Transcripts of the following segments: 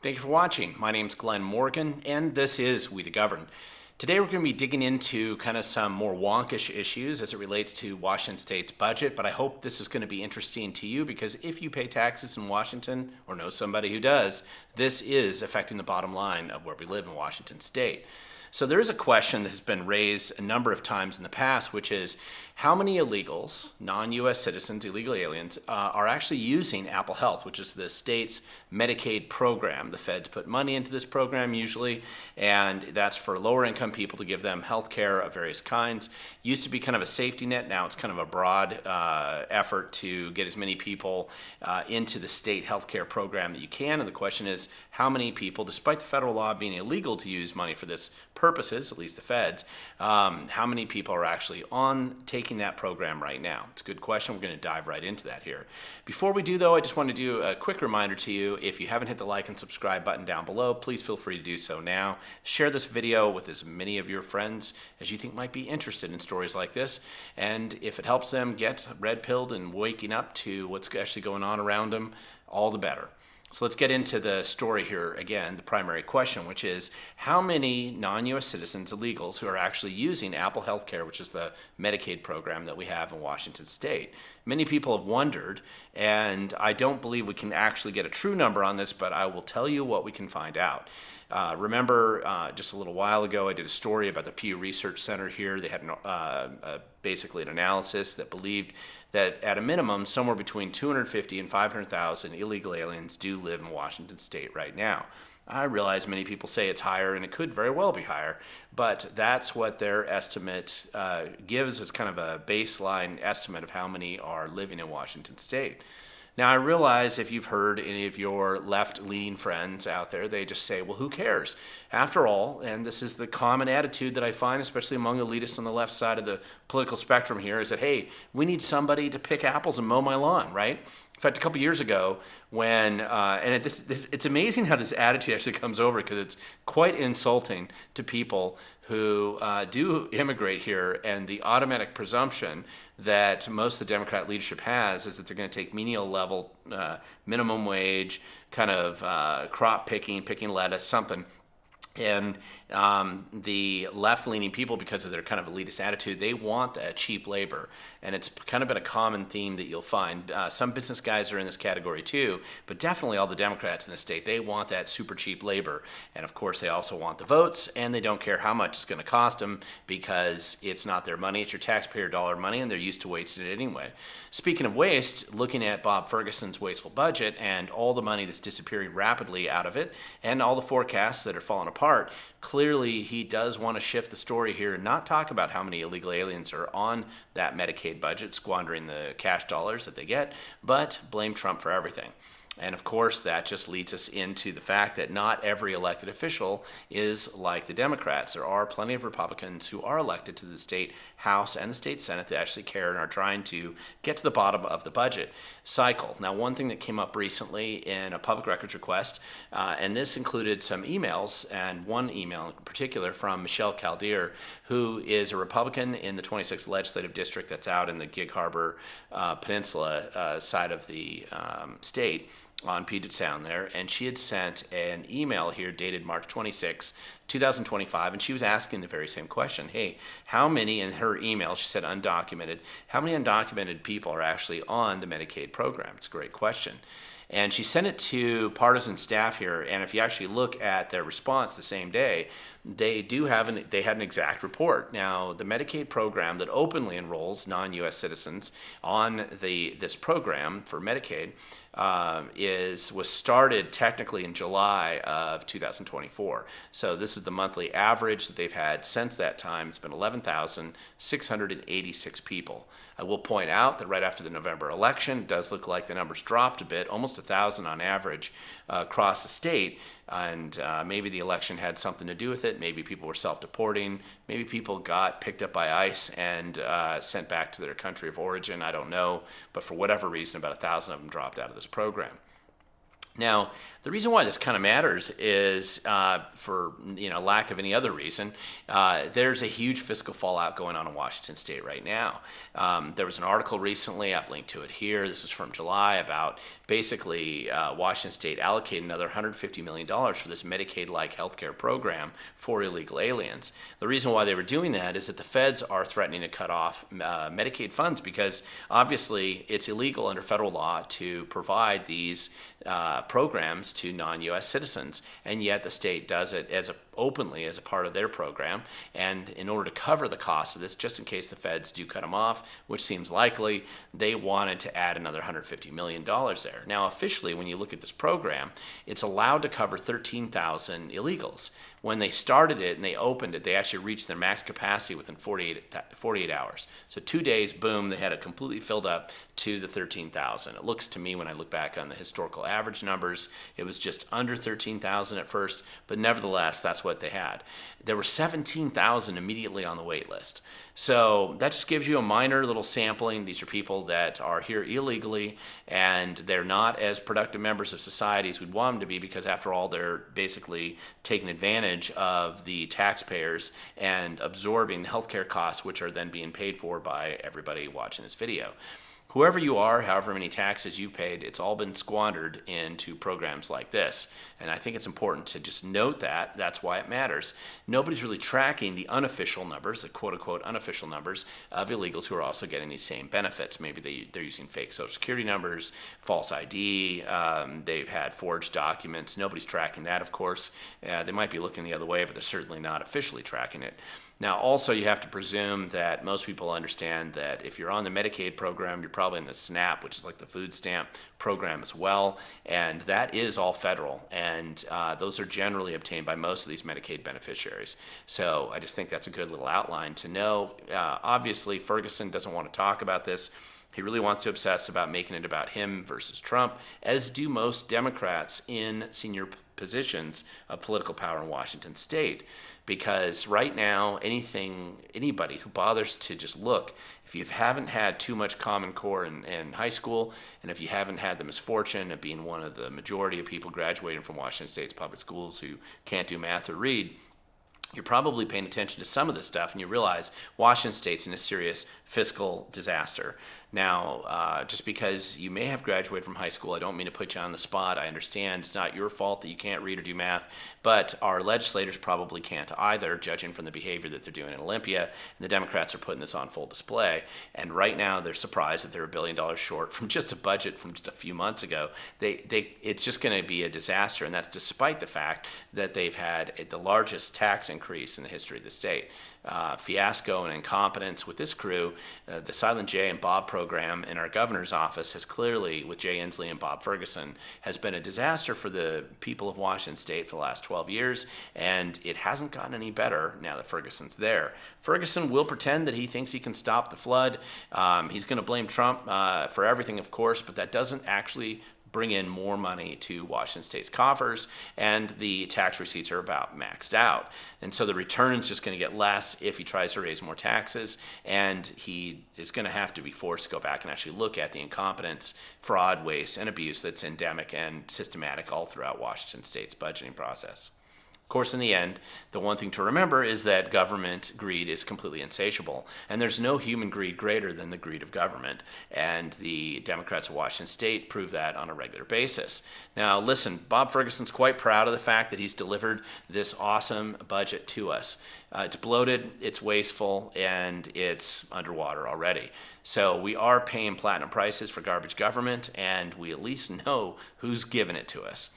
Thank you for watching. My name is Glenn Morgan, and this is We the Govern. Today we're going to be digging into kind of some more wonkish issues as it relates to Washington State's budget, but I hope this is going to be interesting to you because if you pay taxes in Washington or know somebody who does, this is affecting the bottom line of where we live in Washington State. So there is a question that has been raised a number of times in the past, which is how many illegals, non-U.S. citizens, illegal aliens, are actually using Apple Health, which is the state's Medicaid program. The feds put money into this program usually, and that's for lower income people to give them health care of various kinds. Used to be kind of a safety net. Now it's kind of a broad effort to get as many people into the state health care program that you can. And the question is how many people, despite the federal law being illegal to use money for this purposes, at least the feds, how many people are actually on taking that program right now? It's a good question. We're going to dive right into that here. Before we do, though, I just want to do a quick reminder to you. If you haven't hit the like and subscribe button down below, please feel free to do so now. Share this video with as many of your friends as you think might be interested in stories like this. And if it helps them get red-pilled and waking up to what's actually going on around them, all the better. So let's get into the story here again, the primary question, which is how many non-U.S. citizens, illegals, who are actually using Apple Healthcare, which is the Medicaid program that we have in Washington State. Many people have wondered, and I don't believe we can actually get a true number on this, but I will tell you what we can find out. Remember, just a little while ago, I did a story about the Pew Research Center here. They had basically an analysis that believed that at a minimum, somewhere between 250 and 500,000 illegal aliens do live in Washington State right now. I realize many people say it's higher, and it could very well be higher, but that's what their estimate gives as kind of a baseline estimate of how many are living in Washington State. Now, I realize if you've heard any of your left-leaning friends out there, they just say, well, who cares? After all, and this is the common attitude that I find, especially among elitists on the left side of the political spectrum here, is that, hey, we need somebody to pick apples and mow my lawn, right? In fact, a couple years ago, when, it's amazing how this attitude actually comes over because it's quite insulting to people who do immigrate here, and the automatic presumption that most of the Democrat leadership has is that they're going to take menial level, minimum wage, kind of crop picking lettuce, something. And the left-leaning people, because of their kind of elitist attitude, they want that cheap labor. And it's kind of been a common theme that you'll find. Some business guys are in this category too, but definitely all the Democrats in the state, they want that super cheap labor. And of course, they also want the votes, and they don't care how much it's going to cost them because it's not their money, it's your taxpayer dollar money, and they're used to wasting it anyway. Speaking of waste, looking at Bob Ferguson's wasteful budget and all the money that's disappearing rapidly out of it, and all the forecasts that are falling apart, clearly he does want to shift the story here and not talk about how many illegal aliens are on that Medicaid budget, squandering the cash dollars that they get, but blame Trump for everything. And of course, that just leads us into the fact that not every elected official is like the Democrats. There are plenty of Republicans who are elected to the state House and the state Senate that actually care and are trying to get to the bottom of the budget cycle. Now, one thing that came up recently in a public records request, and this included some emails, and one email in particular from Michelle Caldeer, who is a Republican in the 26th legislative district that's out in the Gig Harbor Peninsula side of the state, on Puget Sound there, and she had sent an email here dated March 26, 2025, and she was asking the very same question. Hey, how many, in her email, she said undocumented, how many undocumented people are actually on the Medicaid program? It's a great question. And she sent it to partisan staff here, and if you actually look at their response the same day, they had an exact report. Now, the Medicaid program that openly enrolls non-U.S. citizens on this program for Medicaid was started technically in July of 2024. So this is the monthly average that they've had since that time. It's been 11,686 people. I will point out that right after the November election, it does look like the numbers dropped a bit, almost 1,000 on average across the state. And maybe the election had something to do with it. Maybe people were self-deporting. Maybe people got picked up by ICE and sent back to their country of origin. I don't know. But for whatever reason, about 1,000 of them dropped out of this program. Now, the reason why this kind of matters is for lack of any other reason, there's a huge fiscal fallout going on in Washington State right now. There was an article recently, I've linked to it here, this is from July, about basically Washington State allocating another $150 million for this Medicaid-like healthcare program for illegal aliens. The reason why they were doing that is that the feds are threatening to cut off Medicaid funds because obviously it's illegal under federal law to provide these programs to non-U.S. citizens, and yet the state does it openly as a part of their program. And in order to cover the cost of this, just in case the feds do cut them off, which seems likely, they wanted to add another $150 million there. Now, officially, when you look at this program, it's allowed to cover 13,000 illegals. When they started it and they opened it, they actually reached their max capacity within 48 hours. So 2 days, boom, they had it completely filled up to the 13,000. It looks to me, when I look back on the historical average numbers, it was just under 13,000 at first, but nevertheless, that's what they had. There were 17,000 immediately on the wait list. So that just gives you a minor little sampling. These are people that are here illegally, and they're not as productive members of society as we'd want them to be, because after all, they're basically taking advantage of the taxpayers and absorbing the healthcare costs, which are then being paid for by everybody watching this video. Whoever you are, however many taxes you've paid, it's all been squandered into programs like this. And I think it's important to just note that. That's why it matters. Nobody's really tracking the unofficial numbers, the quote-unquote unofficial numbers of illegals who are also getting these same benefits. Maybe they're using fake Social Security numbers, false ID, they've had forged documents. Nobody's tracking that, of course. They might be looking the other way, but they're certainly not officially tracking it. Now, also, you have to presume that most people understand that if you're on the Medicaid program, you're probably in the SNAP, which is like the food stamp program as well, and that is all federal, and those are generally obtained by most of these Medicaid beneficiaries. So I just think that's a good little outline to know. Obviously, Ferguson doesn't want to talk about this. He really wants to obsess about making it about him versus Trump, as do most Democrats in senior positions of political power in Washington State. Because right now, anybody who bothers to just look, if you haven't had too much Common Core in high school, and if you haven't had the misfortune of being one of the majority of people graduating from Washington State's public schools who can't do math or read, you're probably paying attention to some of this stuff, and you realize Washington State's in a serious fiscal disaster. Now, just because you may have graduated from high school, I don't mean to put you on the spot. I understand it's not your fault that you can't read or do math, but our legislators probably can't either, judging from the behavior that they're doing in Olympia, and the Democrats are putting this on full display. And right now, they're surprised that they're $1 billion short from just a budget from just a few months ago. It's just going to be a disaster, and that's despite the fact that they've had the largest tax increase in the history of the state. Fiasco and incompetence with this crew, the Silent J and Bob program in our governor's office has clearly, with Jay Inslee and Bob Ferguson, has been a disaster for the people of Washington State for the last 12 years, and it hasn't gotten any better now that Ferguson's there. Ferguson will pretend that he thinks he can stop the flood. He's going to blame Trump for everything, of course, but that doesn't actually bring in more money to Washington State's coffers, and the tax receipts are about maxed out. And so the return is just going to get less if he tries to raise more taxes, and he is going to have to be forced to go back and actually look at the incompetence, fraud, waste, and abuse that's endemic and systematic all throughout Washington State's budgeting process. Of course, in the end, the one thing to remember is that government greed is completely insatiable, and there's no human greed greater than the greed of government, and the Democrats of Washington State prove that on a regular basis. Now, listen, Bob Ferguson's quite proud of the fact that he's delivered this awesome budget to us. It's bloated, it's wasteful, and it's underwater already. So we are paying platinum prices for garbage government, and we at least know who's giving it to us.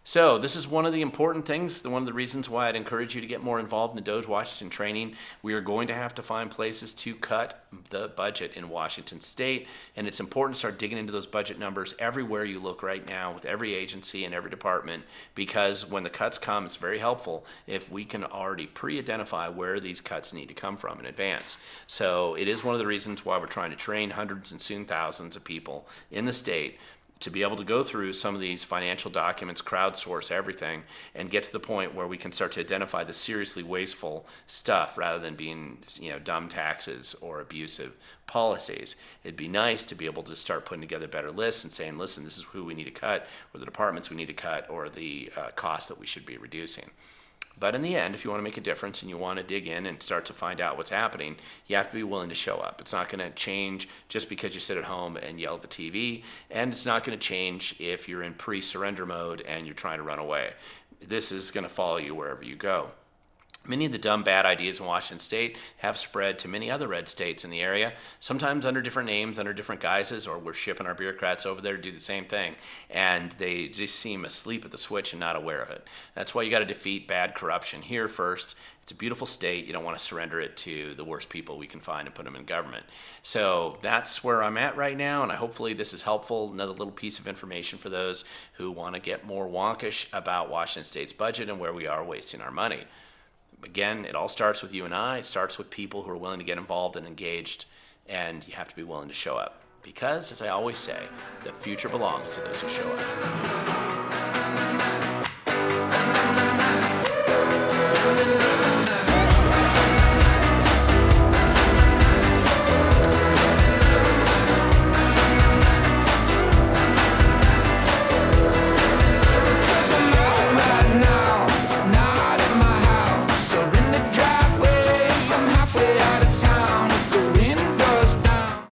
So this is one of the important things, one of the reasons why I'd encourage you to get more involved in the Doge Washington training. We are going to have to find places to cut the budget in Washington State, and it's important to start digging into those budget numbers everywhere you look right now with every agency and every department, because when the cuts come, it's very helpful if we can already pre-identify where these cuts need to come from in advance. So it is one of the reasons why we're trying to train hundreds and soon thousands of people in the state to be able to go through some of these financial documents, crowdsource everything, and get to the point where we can start to identify the seriously wasteful stuff rather than being, dumb taxes or abusive policies. It'd be nice to be able to start putting together better lists and saying, listen, this is who we need to cut, or the departments we need to cut, or the costs that we should be reducing. But in the end, if you want to make a difference and you want to dig in and start to find out what's happening, you have to be willing to show up. It's not going to change just because you sit at home and yell at the TV, and it's not going to change if you're in pre-surrender mode and you're trying to run away. This is going to follow you wherever you go. Many of the dumb, bad ideas in Washington State have spread to many other red states in the area, sometimes under different names, under different guises, or we're shipping our bureaucrats over there to do the same thing, and they just seem asleep at the switch and not aware of it. That's why you got to defeat bad corruption here first. It's a beautiful state. You don't want to surrender it to the worst people we can find and put them in government. So that's where I'm at right now, and hopefully this is helpful. Another little piece of information for those who want to get more wonkish about Washington State's budget and where we are wasting our money. Again, it all starts with you and I. It starts with people who are willing to get involved and engaged, and you have to be willing to show up. Because, as I always say, the future belongs to those who show up.